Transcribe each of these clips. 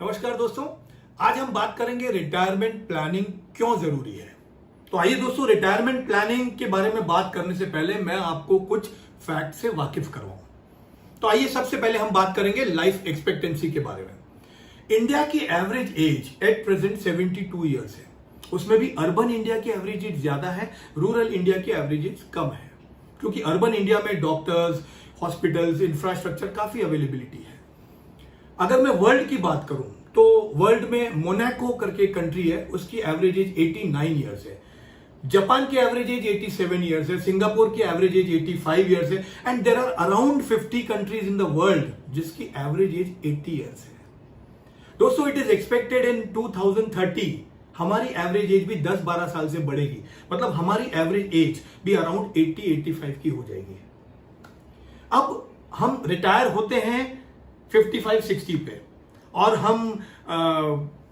नमस्कार दोस्तों, आज हम बात करेंगे रिटायरमेंट प्लानिंग क्यों जरूरी है। तो आइए दोस्तों, रिटायरमेंट प्लानिंग के बारे में बात करने से पहले मैं आपको कुछ फैक्ट से वाकिफ करवाऊं। तो आइए सबसे पहले हम बात करेंगे लाइफ एक्सपेक्टेंसी के बारे में। इंडिया की average as at present 72 years है। उसमें भी अर्बन इंडिया की एवरेज एज ज्यादा है, रूरल इंडिया की एवरेज एज कम है, क्योंकि अर्बन इंडिया में डॉक्टर्स, हॉस्पिटल्स, इंफ्रास्ट्रक्चर काफी अवेलेबिलिटी है। अगर मैं वर्ल्ड की बात करूं तो वर्ल्ड में मोनाको करके कंट्री है, उसकी एवरेज एज 89 ईयर्स है। जापान की एवरेज एज 87 ईयर्स है। सिंगापुर की एवरेज एज 85 ईयर्स है। And there are around 50 countries in the world जिसकी एवरेज एज 80 ईयर्स है। दोस्तों, इट इज एक्सपेक्टेड इन 2030 हमारी एवरेज एज भी 10-12 साल से बढ़ेगी, मतलब हमारी एवरेज एज भी अराउंड 80-85 की हो जाएगी। अब हम रिटायर होते हैं 55-60 पे, और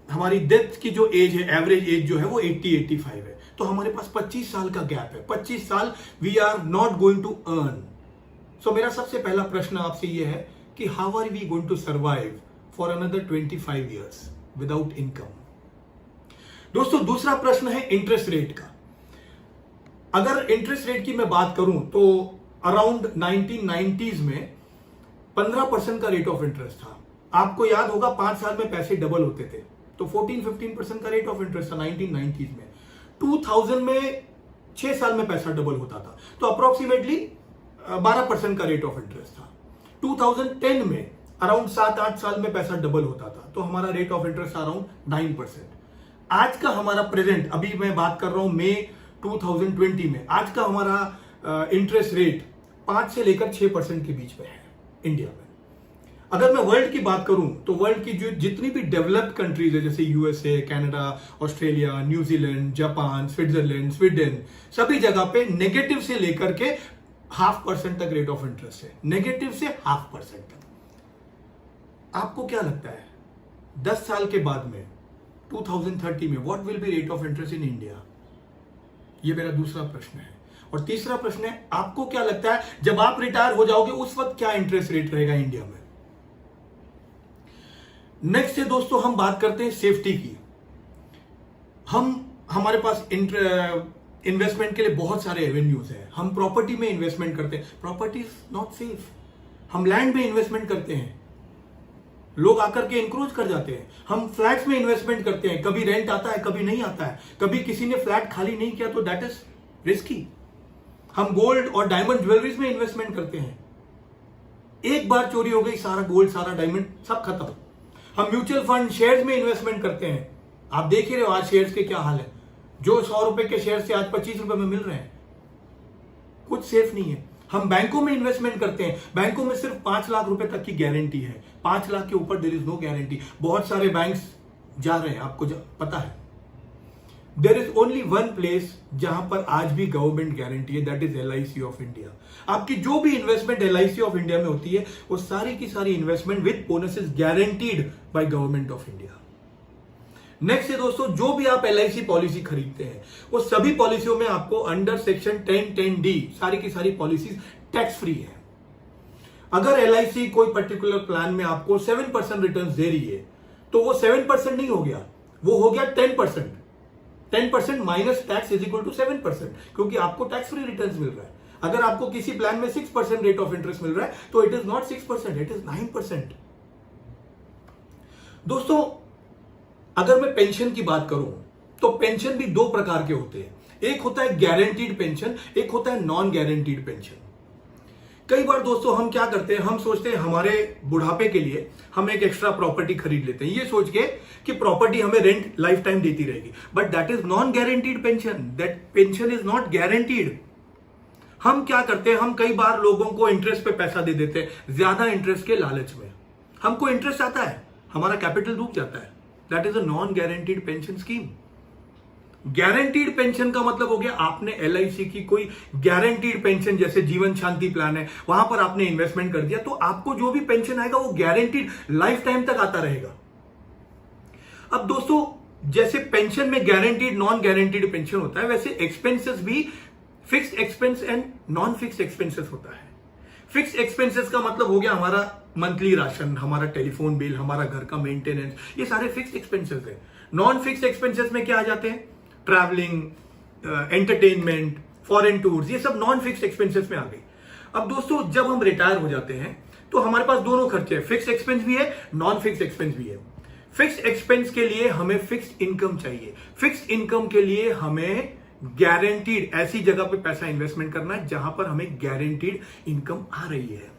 हमारी डेथ की जो एज है, एवरेज एज जो है वो 80-85 है। तो हमारे पास 25 साल का गैप है। 25 साल we are not going to earn. So मेरा सबसे पहला प्रश्न आपसे ये है कि how are we going to survive for another 25 years without income. दोस्तों, दूसरा प्रश्न है इंटरेस्ट रेट का। अगर इंटरेस्ट रेट की मैं बात करूं तो अराउंड 1990s में 15% का रेट ऑफ इंटरेस्ट था। आपको याद होगा 5 साल में पैसे डबल होते थे, तो 14-15% का रेट ऑफ इंटरेस्ट था 1990s में। 2000 में 6 साल में पैसा डबल होता था, तो अप्रोक्सीमेटली 12% का रेट ऑफ इंटरेस्ट था। 2010 में अराउंड 7-8 साल में पैसा डबल होता था, तो हमारा रेट ऑफ इंटरेस्ट अराउंड 9%। आज का हमारा प्रेजेंट, अभी मैं बात कर रहा हूं मई 2020 में, आज का हमारा इंटरेस्ट रेट 5 से लेकर 6% के बीच में है इंडिया में। अगर मैं वर्ल्ड की बात करूं तो वर्ल्ड की जो जितनी भी डेवलप्ड कंट्रीज है, जैसे USA, Canada, Australia, New Zealand, Japan, Switzerland, Sweden, सभी जगह पे नेगेटिव से लेकर के 0.5% तक रेट ऑफ इंटरेस्ट है। नेगेटिव से 0.5% तक। आपको क्या लगता है 10 साल के बाद में 2030 में what will be rate of interest in India? ये मेरा दूसरा प्रश्न है। और तीसरा प्रश्न है, आपको क्या लगता है जब आप रिटायर हो जाओगे उस वक्त क्या इंटरेस्ट रेट रहेगा इंडिया में? नेक्स्ट है दोस्तों, हम बात करते हैं सेफ्टी की। हमारे पास इन्वेस्टमेंट के लिए बहुत सारे एवेन्यूज हैं। हम प्रॉपर्टी में इन्वेस्टमेंट करते हैं, प्रॉपर्टी इज नॉट सेफ। हम लैंड में इन्वेस्टमेंट करते हैं, लोग आकर के इंक्रोच कर जाते हैं। हम फ्लैट्स में इन्वेस्टमेंट करते हैं, कभी रेंट आता है, कभी नहीं आता है, कभी किसी ने फ्लैट खाली नहीं किया तो दैट इज रिस्की। हम गोल्ड और डायमंड ज्वेलरीज में इन्वेस्टमेंट करते हैं, एक बार चोरी हो गई, सारा गोल्ड, सारा डायमंड सब खत्म। हम म्यूचुअल फंड शेयर्स में इन्वेस्टमेंट करते हैं। आप देख ही रहे हो आज शेयर्स के क्या हाल है। जो 100 रुपए के शेयर से आज 25 रुपए में मिल रहे हैं, कुछ सेफ नहीं है। हम बैंकों में इन्वेस्टमेंट करते हैं, बैंकों में सिर्फ 5 लाख रुपए तक की गारंटी है। 5 लाख के ऊपर देयर इज नो गारंटी। बहुत सारे बैंक्स जा रहे हैं, आपको पता है। There is only one place जहां पर आज भी गवर्नमेंट गारंटी है, that is LIC of India. आपकी जो भी इन्वेस्टमेंट LIC ऑफ इंडिया में होती है, वो सारी की सारी investment with bonuses guaranteed by government of India. Next है दोस्तों, जो भी आप LIC पॉलिसी खरीदते हैं, वो सभी पॉलिसियों में आपको अंडर सेक्शन 10(10)D सारी की सारी पॉलिसीज टैक्स फ्री है। अगर LIC कोई पर्टिकुलर प्लान में आपको 7% रिटर्न दे रही है, तो वो 7% नहीं हो गया, वो हो गया 10%। 10% minus tax is equal to 7%, क्योंकि आपको टैक्स फ्री रिटर्न्स मिल रहा है। अगर आपको किसी प्लान में 6% रेट ऑफ इंटरेस्ट मिल रहा है, तो it is not 6%, it is 9%। दोस्तों, अगर मैं पेंशन की बात करूं तो पेंशन भी 2 प्रकार के होते हैं। एक होता है गारंटीड पेंशन, एक होता है नॉन गारंटीड पेंशन। कई बार दोस्तों हम क्या करते हैं, हम सोचते हैं हमारे बुढ़ापे के लिए हम एक एक्स्ट्रा प्रॉपर्टी खरीद लेते हैं, ये सोच के कि प्रॉपर्टी हमें रेंट लाइफ टाइम देती रहेगी। But that is non guaranteed pension, that pension is not guaranteed. हम क्या करते हैं, हम कई बार लोगों को इंटरेस्ट पे पैसा दे देते हैं, ज्यादा इंटरेस्ट के लालच में। हमको इंटरेस्ट आता है, हमारा कैपिटल डूब जाता है। That is a non guaranteed pension scheme. Guaranteed pension का मतलब हो गया आपने LIC की कोई गारंटीड पेंशन, जैसे जीवन शांति प्लान है, वहां पर आपने इन्वेस्टमेंट कर दिया, तो आपको जो भी पेंशन आएगा वो गारंटीड लाइफ टाइम तक आता रहेगा। अब दोस्तों, जैसे पेंशन में गारंटीड नॉन गारंटीड पेंशन होता है, वैसे एक्सपेंसेस भी fixed expense and non fixed expenses होता है। फिक्स एक्सपेंसेस का मतलब हो गया हमारा मंथली राशन, हमारा टेलीफोन बिल, हमारा घर का मेंटेनेंस, ये सारे फिक्स एक्सपेंसेस है। नॉन फिक्स एक्सपेंसेस में क्या आ जाते हैं? ट्रैवलिंग, एंटरटेनमेंट, फॉरेन टूर्स, ये सब नॉन फिक्स एक्सपेंसेस में आ गई। अब दोस्तों जब हम रिटायर हो जाते हैं तो हमारे पास दोनों खर्चे हैं, फिक्स एक्सपेंस भी है, नॉन फिक्स एक्सपेंस भी है। फिक्स एक्सपेंस के लिए हमें फिक्स इनकम चाहिए। फिक्स इनकम के लिए हमें गारंटीड ऐसी जगह पे पैसा इन्वेस्टमेंट करना है जहां पर हमें गारंटीड इनकम आ रही है,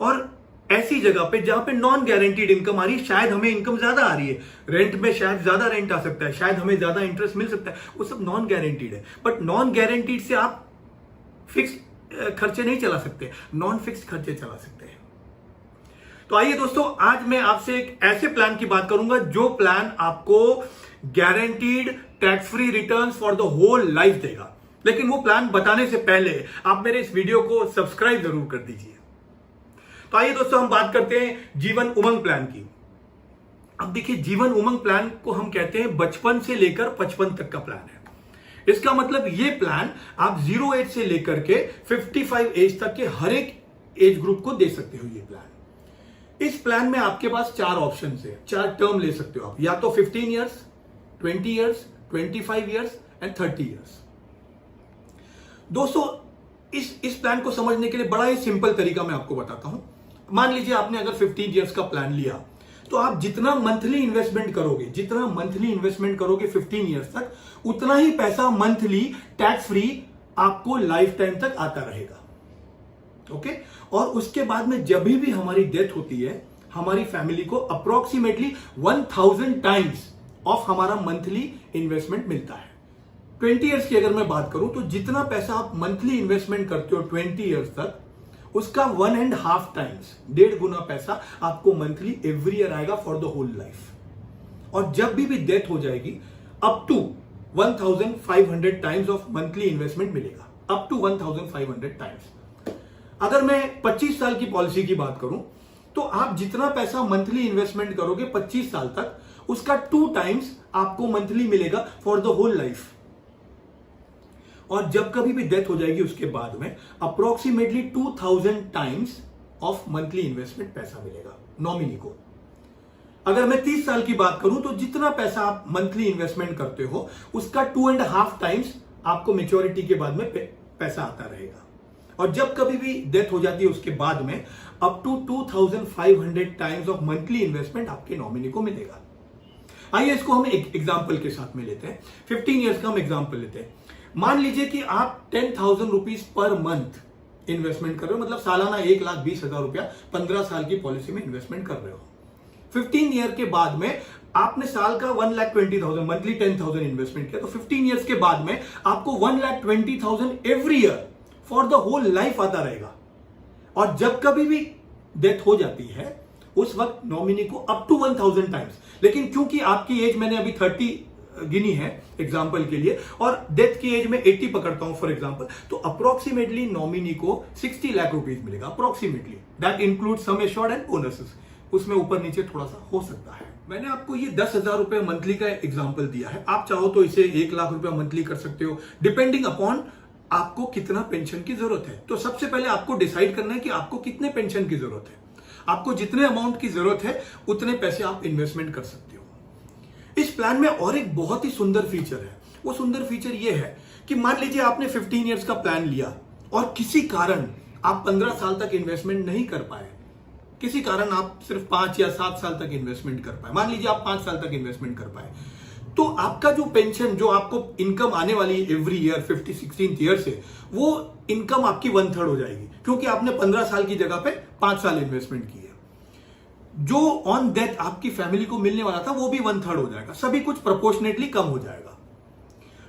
और ऐसी जगह पे जहां पे नॉन गारंटीड इनकम आ रही है, शायद हमें इनकम ज्यादा आ रही है, रेंट में शायद ज्यादा रेंट आ सकता है, शायद हमें ज्यादा इंटरेस्ट मिल सकता है, वो सब नॉन गारंटीड है। बट नॉन गारंटीड से आप फिक्स खर्चे नहीं चला सकते, नॉन फिक्स खर्चे चला सकते हैं। तो आइए दोस्तों, आज मैं आपसे एक ऐसे प्लान की बात करूंगा जो प्लान आपको guaranteed tax free returns for the whole life देगा। लेकिन वो प्लान बताने से पहले आप मेरे इस वीडियो को सब्सक्राइब जरूर कर दीजिए। तो आइए दोस्तों, हम बात करते हैं जीवन उमंग प्लान की। अब देखिए, जीवन उमंग प्लान को हम कहते हैं बचपन से लेकर 55 तक का प्लान है। इसका मतलब ये प्लान आप 0 एज से लेकर के 55 एज तक के हर एक एज ग्रुप को दे सकते हो। ये प्लान, इस प्लान में आपके पास 4 ऑप्शन है, 4 टर्म ले सकते हो आप, या तो 15 years, 20 years, 25 years and 30 years. दोस्तों इस प्लान को समझने के लिए बड़ा ही सिंपल तरीका मैं आपको बताता हूं। मान लीजिए आपने अगर 15 ईयर्स का प्लान लिया, तो आप जितना मंथली इन्वेस्टमेंट करोगे 15 ईयर्स तक, उतना ही पैसा मंथली टैक्स फ्री आपको लाइफ टाइम तक आता रहेगा। ओके, और उसके बाद में जब भी हमारी डेथ होती है, हमारी फैमिली को अप्रोक्सीमेटली 1000 टाइम्स ऑफ हमारा मंथली इन्वेस्टमेंट मिलता है। 20 ईयर्स की अगर मैं बात करूं, तो जितना पैसा आप मंथली इन्वेस्टमेंट करते हो 20 ईयर्स तक, उसका 1.5 टाइम्स, 1.5 गुना पैसा आपको मंथली एवरी ईयर आएगा फॉर द होल लाइफ। और जब भी डेथ हो जाएगी, up to 1500 times of monthly investment मिलेगा, अप टू 1500 टाइम्स। अगर मैं 25 साल की पॉलिसी की बात करूं, तो आप जितना पैसा मंथली इन्वेस्टमेंट करोगे 25 साल तक, उसका 2 टाइम्स आपको मंथली मिलेगा फॉर द होल लाइफ। और जब कभी भी डेथ हो जाएगी उसके बाद में approximately 2000 times of monthly investment पैसा मिलेगा नॉमिनी को। अगर मैं 30 साल की बात करूं, तो जितना पैसा आप मंथली इन्वेस्टमेंट करते हो, उसका 2.5 टाइम्स आपको मेच्योरिटी के बाद में पैसा आता रहेगा। और जब कभी भी डेथ हो जाती है उसके बाद में up to 2500 times of monthly investment आपके नॉमिनी को मिलेगा। आइए इसको हम एक एग्जांपल के साथ में लेते हैं। 15 ईयर्स का हम एग्जांपल लेते हैं। मान लीजिए कि आप 10,000 रुपीज पर मंथ इन्वेस्टमेंट कर रहे हो, मतलब सालाना 1,20,000 रुपया 15 साल की पॉलिसी में इन्वेस्टमेंट कर रहे हो। 15 ईयर के बाद में आपने साल का 1,20,000 मंथली 10,000 इन्वेस्टमेंट किया, तो 15 ईयर्स के बाद में आपको 1,20,000 every year for the whole life आता रहेगा। और जब कभी भी डेथ हो जाती है, उस वक्त नॉमिनी को अप टू 1000 टाइम्स, लेकिन क्योंकि आपकी एज मैंने अभी 30 गिनी है एग्जांपल के लिए, और डेथ की एज में 80 पकड़ता हूं फॉर एग्जांपल, तो अप्रोक्सीमेटली नॉमिनी को 60 लाख रुपीज मिलेगा approximately. That include sum assured and bonuses, उसमें ऊपर नीचे थोड़ा सा हो सकता है। मैंने आपको ये 10,000 रुपए मंथली का एग्जांपल दिया है। आप चाहो तो इसे 1 लाख रुपया मंथली कर सकते हो, डिपेंडिंग अपॉन आपको कितना पेंशन की जरूरत है। तो सबसे पहले आपको डिसाइड करना है कि आपको कितने पेंशन की जरूरत है। आपको जितने अमाउंट की जरूरत है उतने पैसे आप इन्वेस्टमेंट कर सकते हो। इस प्लान में और एक बहुत ही सुंदर फीचर है। वो सुंदर फीचर ये है कि मान लीजिए आपने 15 ईयर्स का प्लान लिया और किसी कारण आप 15 साल तक इन्वेस्टमेंट नहीं कर पाए, किसी कारण आप सिर्फ 5 या 7 साल तक इन्वेस्टमेंट कर पाए, मान लीजिए आप 5 साल तक इन्वेस्टमेंट कर पाए, तो आपका जो पेंशन, जो आपको इनकम आने वाली एवरी ईयर 16th ईयर से, वो इनकम आपकी 1/3 हो जाएगी, क्योंकि आपने 15 साल की जगह पे 5 साल इन्वेस्टमेंट की है। जो ऑन डेथ आपकी फैमिली को मिलने वाला था वो भी 1/3 हो जाएगा, सभी कुछ प्रोपोर्शनेटली कम हो जाएगा।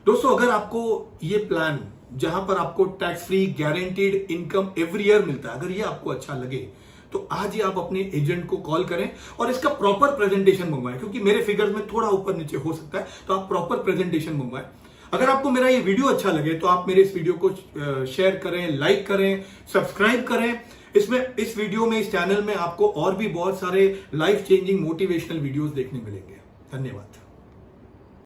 दोस्तों अगर आपको ये प्लान, जहां पर आपको tax free guaranteed income every year मिलता है, अगर ये आपको अच्छा लगे, तो आज ही आप अपने एजेंट को कॉल करें और इसका प्रॉपर प्रेजेंटेशन मंगवाएं, क्योंकि मेरे फिगर्स में थोड़ा ऊपर नीचे हो सकता है, तो आप प्रॉपर प्रेजेंटेशन मंगवाएं। अगर आपको मेरा ये वीडियो अच्छा लगे तो आप मेरे इस वीडियो को शेयर करें, लाइक करें, सब्सक्राइब करें। इस वीडियो में, इस चैनल में आपको और भी बहुत सारे लाइफ चेंजिंग मोटिवेशनल वीडियोस देखने मिलेंगे। धन्यवाद।